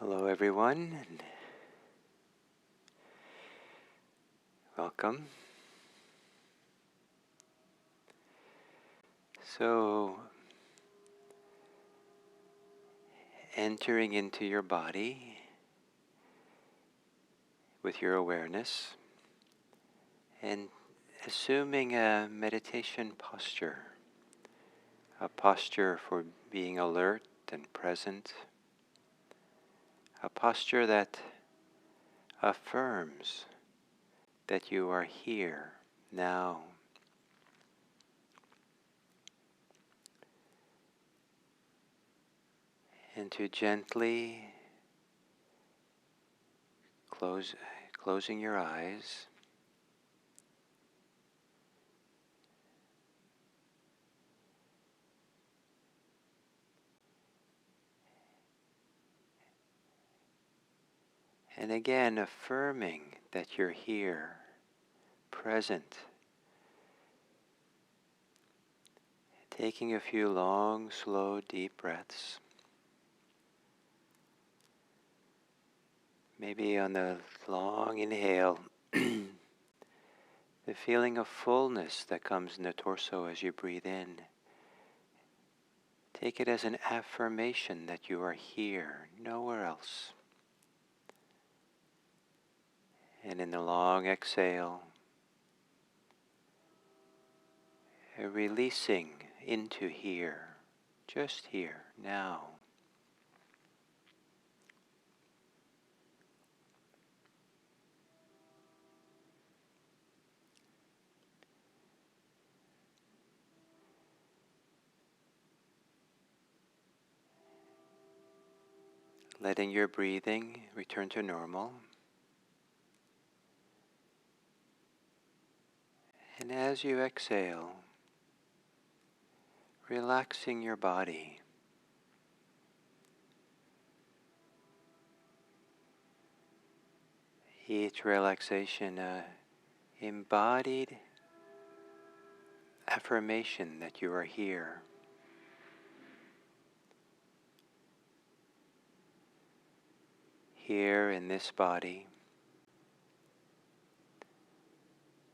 Hello everyone, and welcome. So, entering into your body with your awareness and assuming a meditation posture, a posture for being alert and present, a posture that affirms that you are here now. And to gently closing your eyes, and again affirming that you're here, present, taking a few long, slow, deep breaths. Maybe on the long inhale, the feeling of fullness that comes in the torso as you breathe in. Take it as an affirmation that you are here, nowhere else. And in the long exhale, releasing into here, just here, now. Letting your breathing return to normal. And as you exhale, relaxing your body. Each relaxation, embodied affirmation that you are here. Here in this body,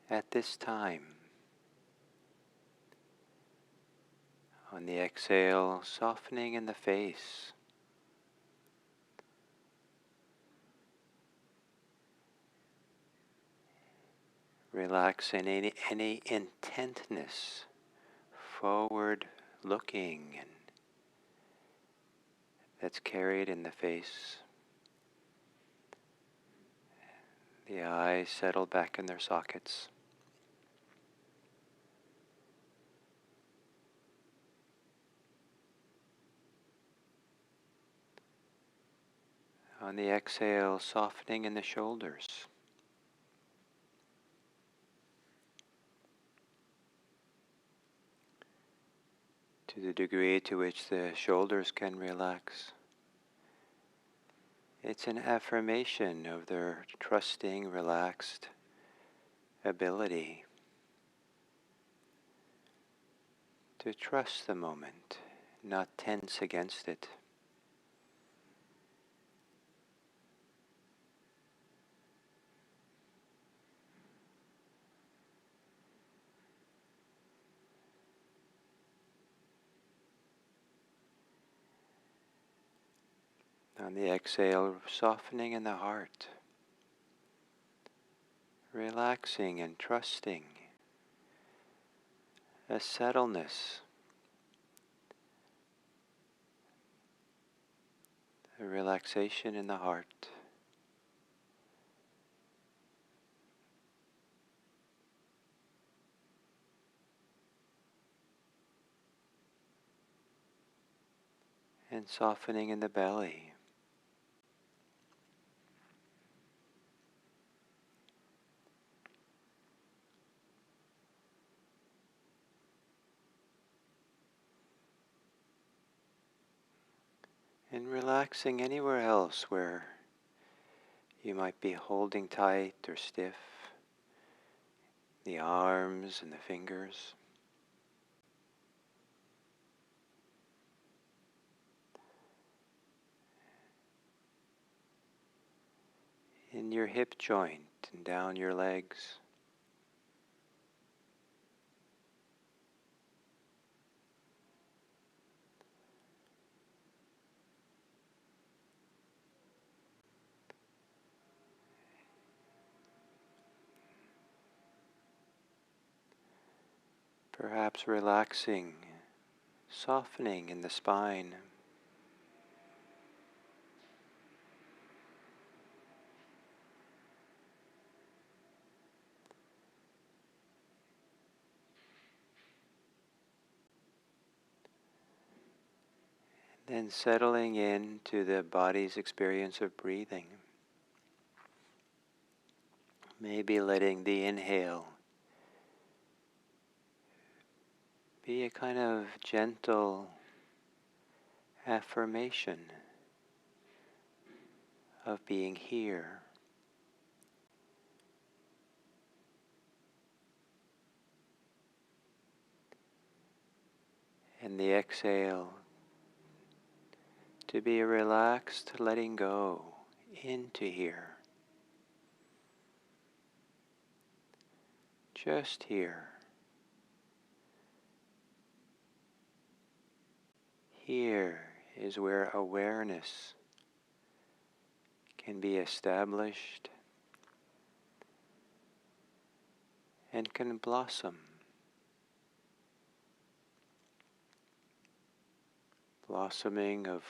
at this time. On the exhale, softening in the face. Relaxing any intentness, forward looking, and that's carried in the face. The eyes settle back in their sockets. On the exhale, softening in the shoulders. To the degree to which the shoulders can relax, it's an affirmation of their trusting, relaxed ability to trust the moment, not tense against it. On the exhale, softening in the heart, relaxing and trusting, a settledness, a relaxation in the heart. And softening in the belly. And relaxing anywhere else where you might be holding tight or stiff, the arms and the fingers. in your hip joint and down your legs. Perhaps relaxing, softening in the spine. Then settling into the body's experience of breathing. Maybe letting the inhale be a kind of gentle affirmation of being here. And the exhale to be a relaxed letting go into here. Just here. Here is where awareness can be established and can blossom. Blossoming of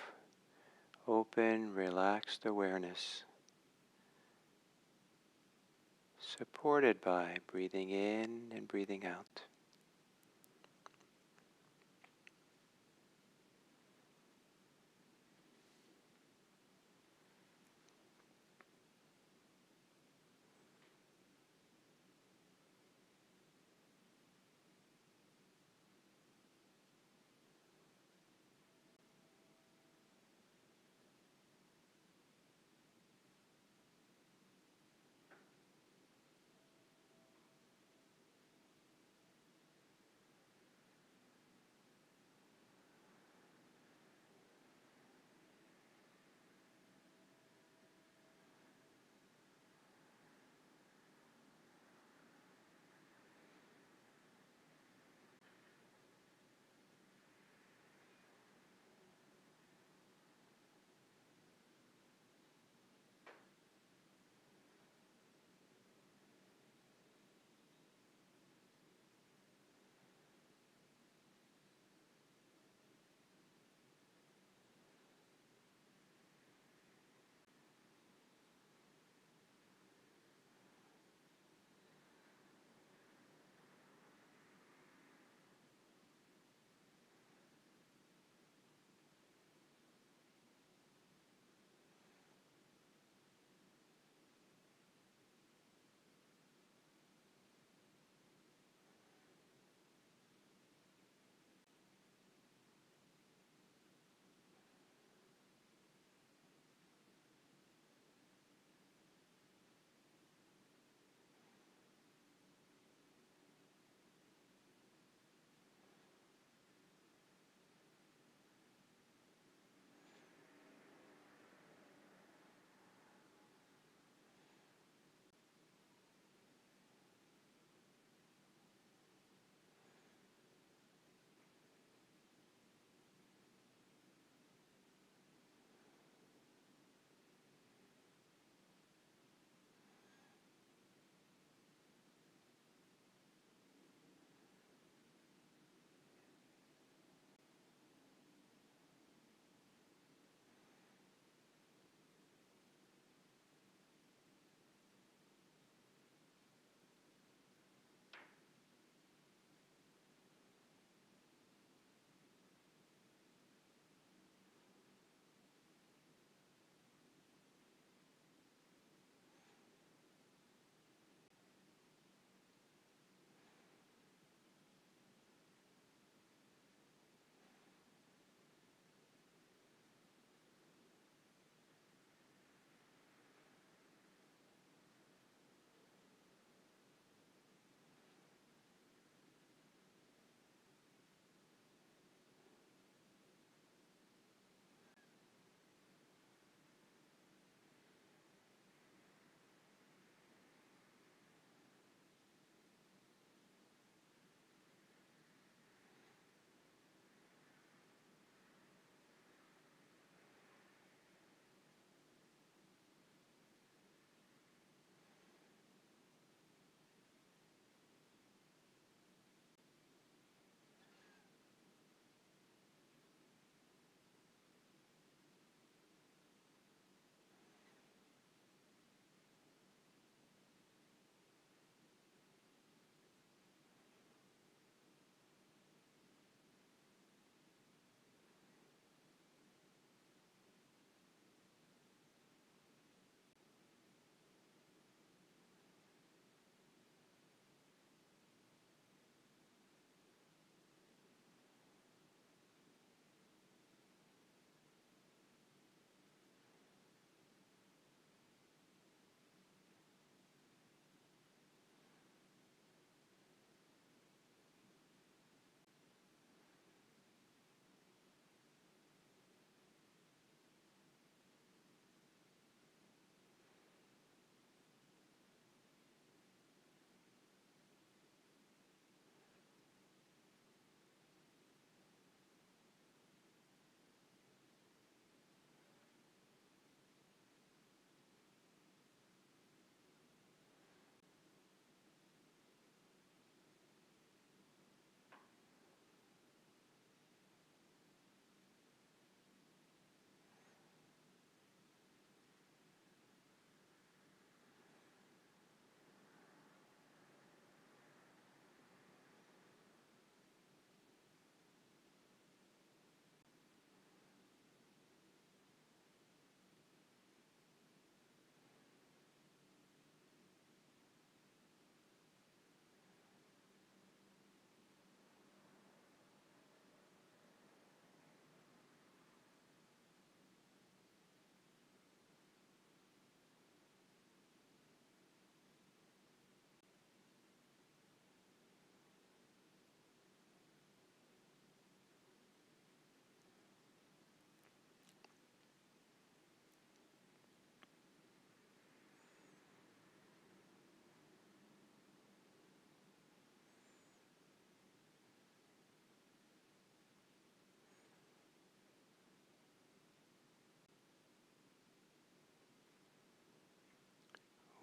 open, relaxed awareness, supported by breathing in and breathing out.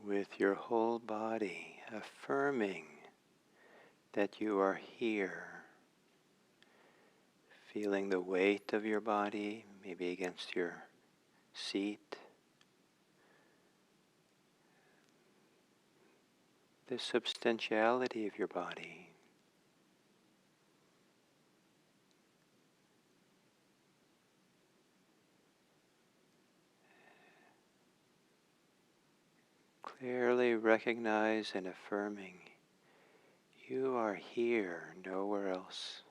with your whole body, affirming that you are here, feeling the weight of your body, maybe against your seat, the substantiality of your body. Clearly recognize and affirming you are here, nowhere else.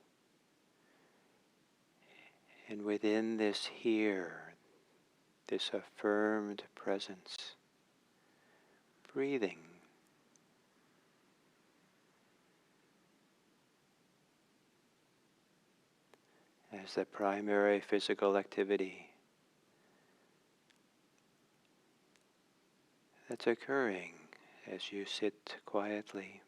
And within this here, this affirmed presence, breathing as the primary physical activity that's occurring as you sit quietly.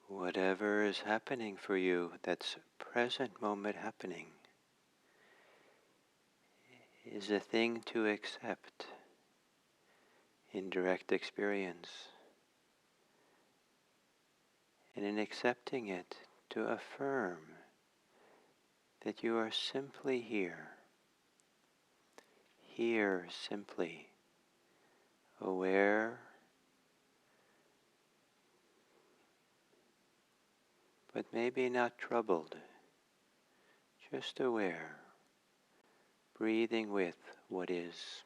Whatever is happening for you, that's present moment happening, is a thing to accept in direct experience. And in accepting it, to affirm that you are simply here simply, aware, but maybe not troubled, just aware, breathing with what is.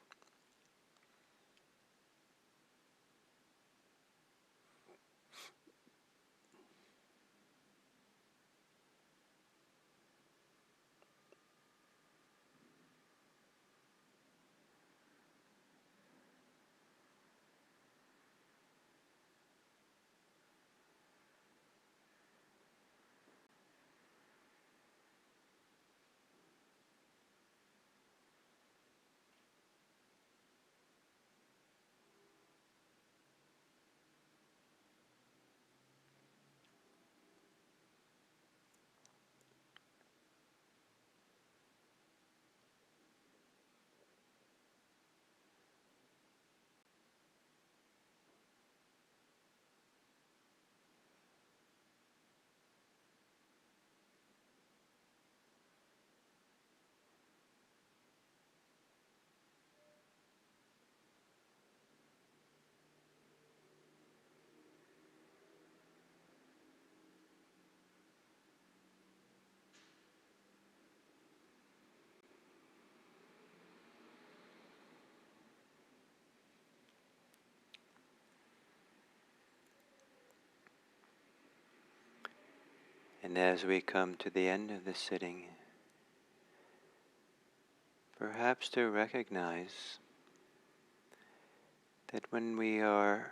And as we come to the end of the sitting, perhaps to recognize that when we are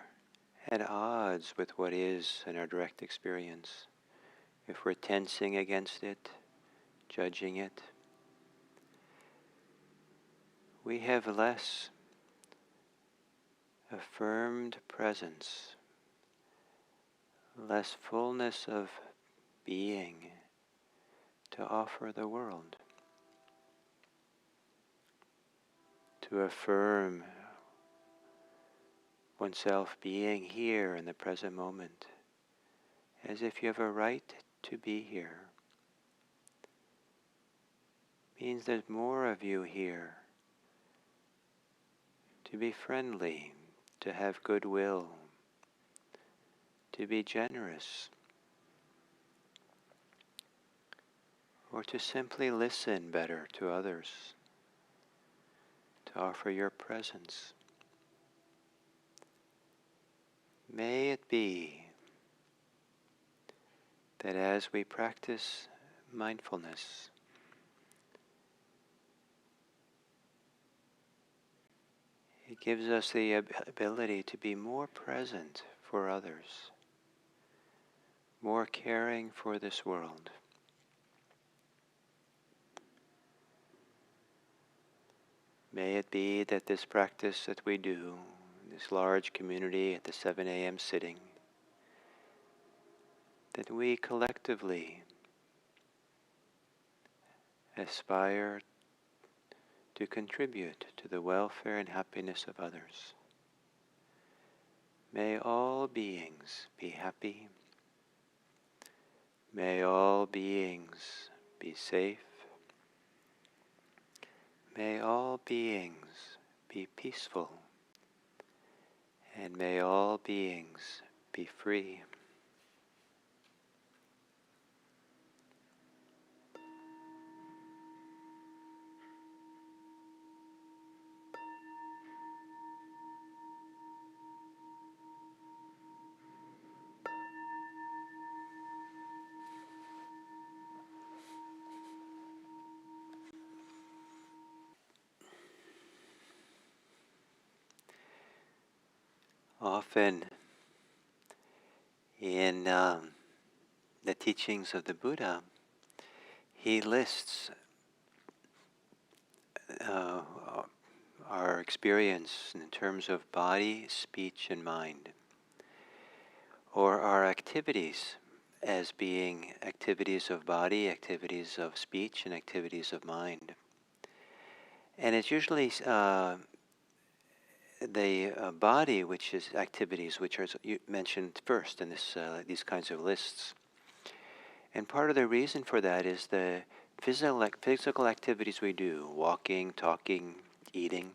at odds with what is in our direct experience, if we're tensing against it, judging it, we have less affirmed presence, less fullness of being to offer the world. To affirm oneself being here in the present moment, as if you have a right to be here, means there's more of you here to be friendly, to have goodwill, to be generous, or to simply listen better to others, to offer your presence. May it be that as we practice mindfulness, it gives us the ability to be more present for others, more caring for this world. May it be that this practice that we do, this large community at the 7 a.m. sitting, that we collectively aspire to contribute to the welfare and happiness of others. May all beings be happy. May all beings be safe. May all beings be peaceful. And may all beings be free. Often in the teachings of the Buddha, he lists our experience in terms of body, speech, and mind, or our activities as being activities of body, activities of speech, and activities of mind. And it's usually the body, which is activities, which are mentioned first in these kinds of lists. And part of the reason for that is the physical activities we do, walking, talking, eating,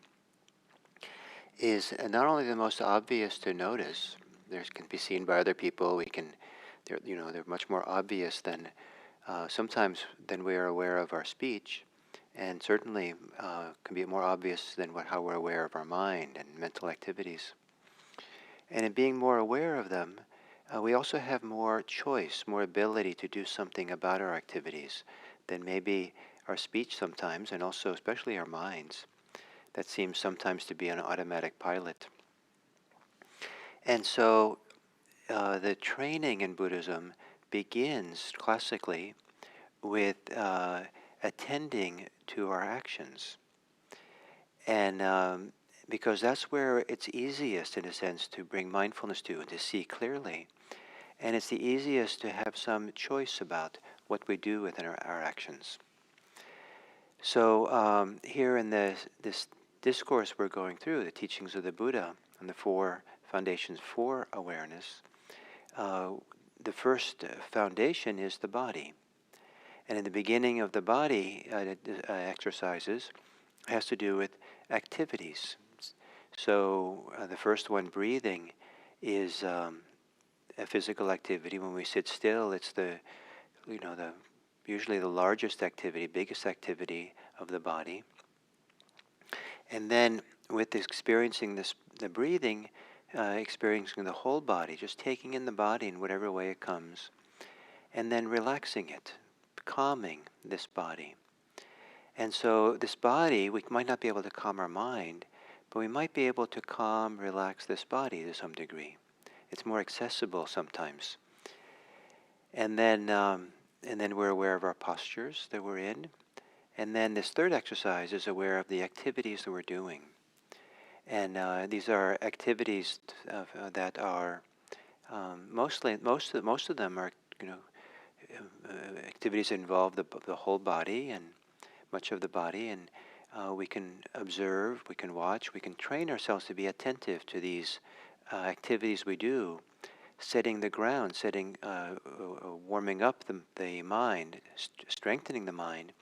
is not only the most obvious to notice. There can be seen by other people. They're much more obvious than sometimes than we are aware of our speech, and certainly can be more obvious than how we're aware of our mind and mental activities. And in being more aware of them, we also have more choice, more ability to do something about our activities than maybe our speech sometimes, and also especially our minds. That seems sometimes to be an automatic pilot. And so the training in Buddhism begins classically with attending to our actions. And because that's where it's easiest, in a sense, to bring mindfulness to and to see clearly. And it's the easiest to have some choice about what we do within our actions. So here in this discourse we're going through, the teachings of the Buddha and the 4 foundations for awareness, the first foundation is the body. And in the beginning of the body exercises has to do with activities. So the first one, breathing, is a physical activity. When we sit still, it's usually the largest activity, biggest activity of the body. And then with experiencing the breathing, experiencing the whole body, just taking in the body in whatever way it comes, and then relaxing it, calming this body. And so this body, we might not be able to calm our mind, but we might be able to relax this body to some degree. It's more accessible sometimes. And then we're aware of our postures that we're in. And then this third exercise is aware of the activities that we're doing. And these are activities that are most of them are activities that involve the whole body and much of the body, and we can observe, we can watch, we can train ourselves to be attentive to these activities we do, setting the ground, warming up the mind, strengthening the mind,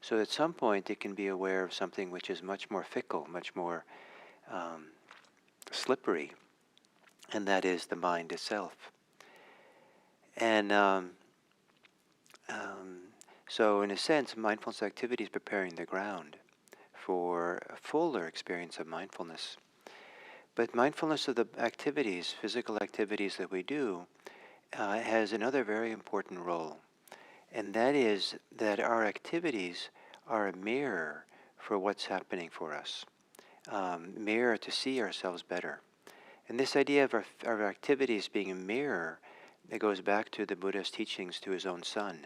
so at some point it can be aware of something which is much more fickle, much more slippery, and that is the mind itself. And so in a sense, mindfulness activity is preparing the ground for a fuller experience of mindfulness. But mindfulness of the activities, physical activities that we do, has another very important role. And that is that our activities are a mirror for what's happening for us. Mirror to see ourselves better. And this idea of our activities being a mirror, it goes back to the Buddha's teachings to his own son,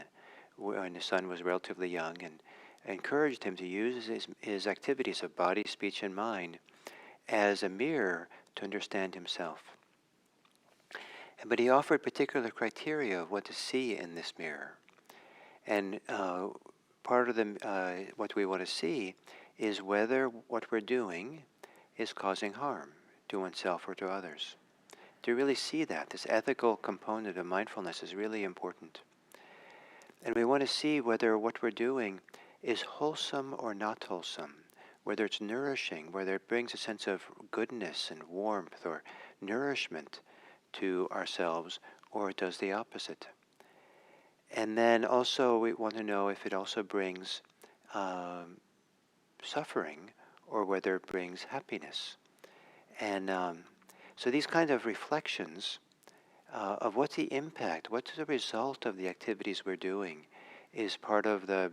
when his son was relatively young, and encouraged him to use his activities of body, speech, and mind as a mirror to understand himself. But he offered particular criteria of what to see in this mirror. And part of what we want to see is whether what we're doing is causing harm to oneself or to others. To really see that, this ethical component of mindfulness is really important. And we want to see whether what we're doing is wholesome or not wholesome, whether it's nourishing, whether it brings a sense of goodness and warmth or nourishment to ourselves, or it does the opposite. And then also we want to know if it also brings suffering or whether it brings happiness. And so these kind of reflections of what's the impact, what's the result of the activities we're doing, is part of the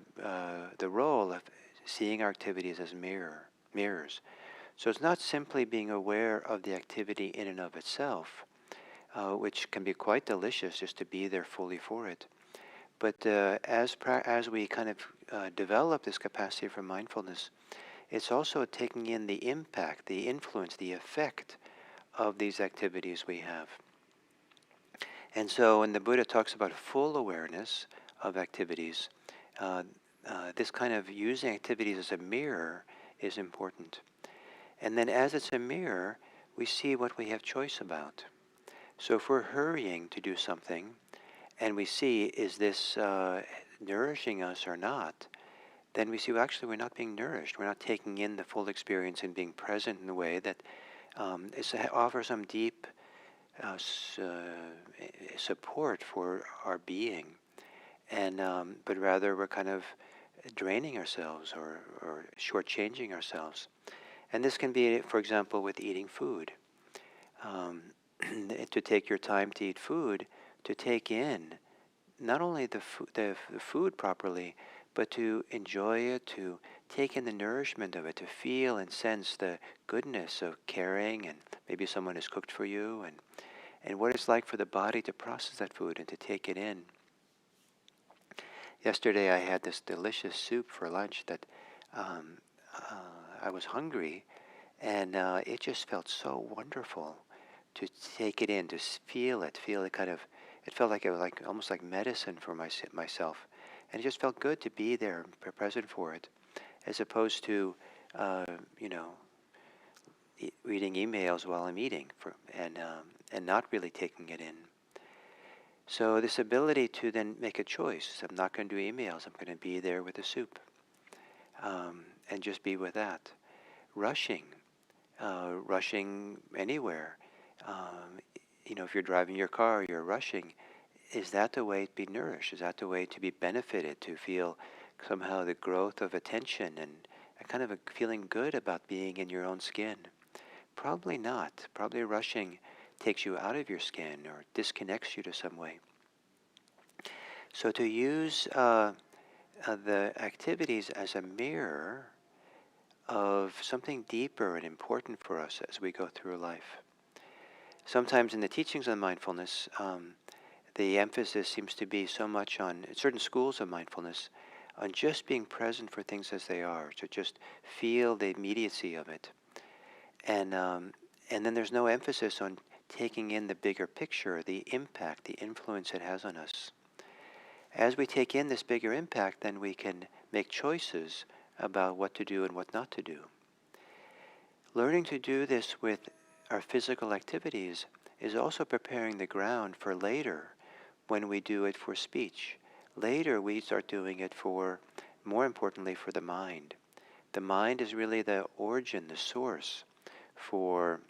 role of seeing our activities as mirrors. So it's not simply being aware of the activity in and of itself, which can be quite delicious just to be there fully for it. But as we kind of develop this capacity for mindfulness, it's also taking in the impact, the influence, the effect of these activities we have. And so when the Buddha talks about full awareness of activities, uh, this kind of using activities as a mirror is important. And then as it's a mirror, we see what we have choice about. So if we're hurrying to do something and we see, is this nourishing us or not, then we see, well, actually, we're not being nourished. We're not taking in the full experience and being present in a way that offers some deep support for our being. And but rather we're kind of draining ourselves or shortchanging ourselves. And this can be, for example, with eating food. Um, to take your time to eat food, to take in not only the food properly, but to enjoy it, to take in the nourishment of it, to feel and sense the goodness of caring, and maybe someone has cooked for you, and what it's like for the body to process that food and to take it in. Yesterday I had this delicious soup for lunch that um, I was hungry, and it just felt so wonderful to take it in, to feel it kind of, it felt like it was like almost like medicine for myself. And it just felt good to be there, present for it, as opposed to, uh, you know, reading emails while I'm eating, and not really taking it in. So this ability to then make a choice. I'm not going to do emails. I'm going to be there with the soup, and just be with that. Rushing, rushing anywhere. If you're driving your car, you're rushing. Is that the way to be nourished? Is that the way to be benefited, to feel somehow the growth of attention and a kind of a feeling good about being in your own skin? Probably not. Probably rushing takes you out of your skin or disconnects you to some way. So to use the activities as a mirror of something deeper and important for us as we go through life. Sometimes in the teachings on mindfulness, the emphasis seems to be so much on certain schools of mindfulness, on just being present for things as they are, to just feel the immediacy of it. And then there's no emphasis on taking in the bigger picture, the impact, the influence it has on us. As we take in this bigger impact, then we can make choices about what to do and what not to do. Learning to do this with our physical activities is also preparing the ground for later when we do it for speech. Later we start doing it for, more importantly, for the mind. The mind is really the origin, the source for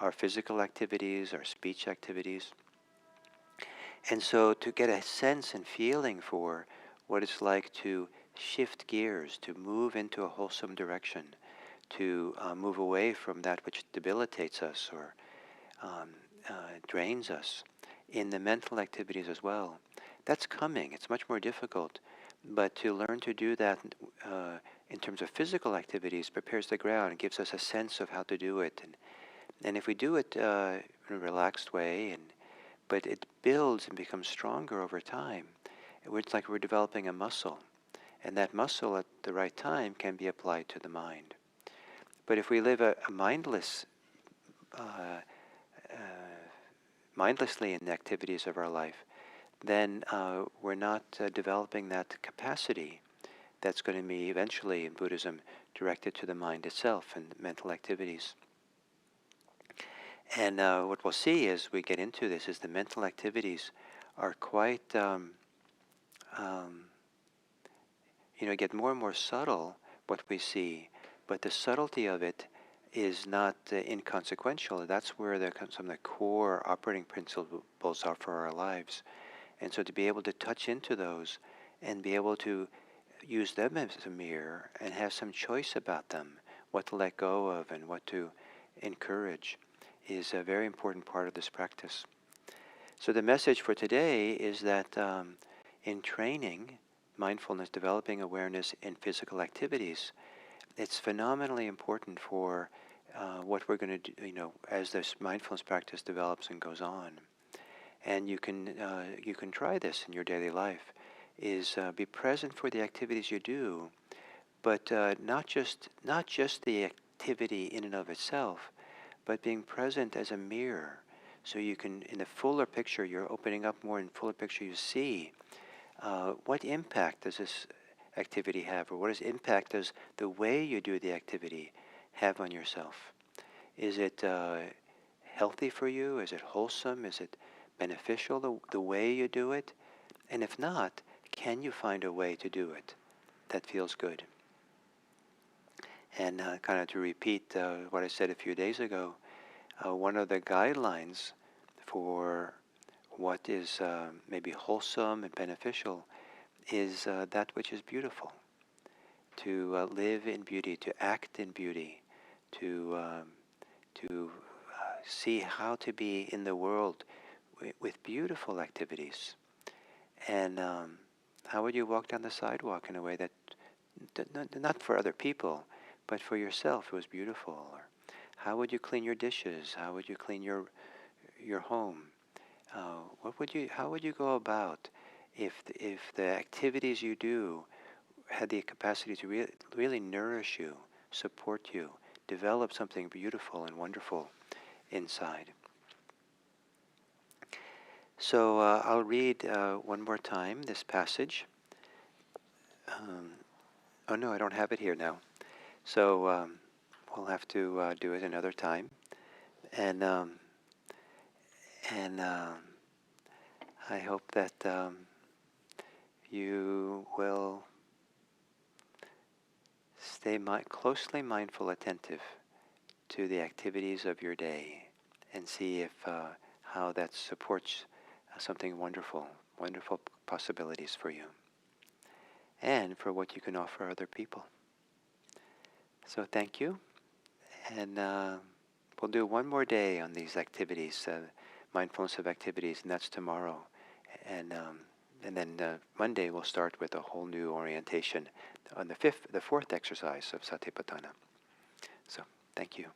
our physical activities, our speech activities. And so to get a sense and feeling for what it's like to shift gears, to move into a wholesome direction, to move away from that which debilitates us or drains us, in the mental activities as well. That's coming. It's much more difficult. But to learn to do that in terms of physical activities prepares the ground and gives us a sense of how to do it. And if we do it in a relaxed way, but it builds and becomes stronger over time, it's like we're developing a muscle. And that muscle at the right time can be applied to the mind. But if we live a mindlessly in the activities of our life, then we're not developing that capacity that's going to be eventually in Buddhism directed to the mind itself and mental activities. And what we'll see as we get into this is the mental activities are quite, get more and more subtle, what we see, but the subtlety of it is not inconsequential. That's where some of the core operating principles are for our lives. And so to be able to touch into those and be able to use them as a mirror and have some choice about them, what to let go of and what to encourage, is a very important part of this practice. So the message for today is that in training mindfulness, developing awareness in physical activities, it's phenomenally important for what we're going to do, as this mindfulness practice develops and goes on. And you can try this in your daily life, is be present for the activities you do, but not just the activity in and of itself, but being present as a mirror. So you can, in the fuller picture, you're opening up more in fuller picture, you see what impact does this activity have, or what impact does the way you do the activity have on yourself? Is it healthy for you? Is it wholesome? Is it beneficial, the way you do it? And if not, can you find a way to do it that feels good? And kind of to repeat what I said a few days ago, one of the guidelines for what is maybe wholesome and beneficial is that which is beautiful. To live in beauty, to act in beauty, to see how to be in the world with beautiful activities. And how would you walk down the sidewalk in a way that, not for other people, but for yourself, it was beautiful? Or how would you clean your dishes? How would you clean your home? How would you go about if the activities you do had the capacity to really nourish you, support you, develop something beautiful and wonderful inside? So I'll read one more time this passage. Oh no, I don't have it here now. So we'll have to do it another time. And I hope that you will stay closely mindful, attentive to the activities of your day, and see if how that supports something wonderful, wonderful possibilities for you, and for what you can offer other people. So thank you, and we'll do one more day on these activities, mindfulness of activities, and that's tomorrow. And then Monday we'll start with a whole new orientation on the fourth exercise of Satipatthana. So thank you.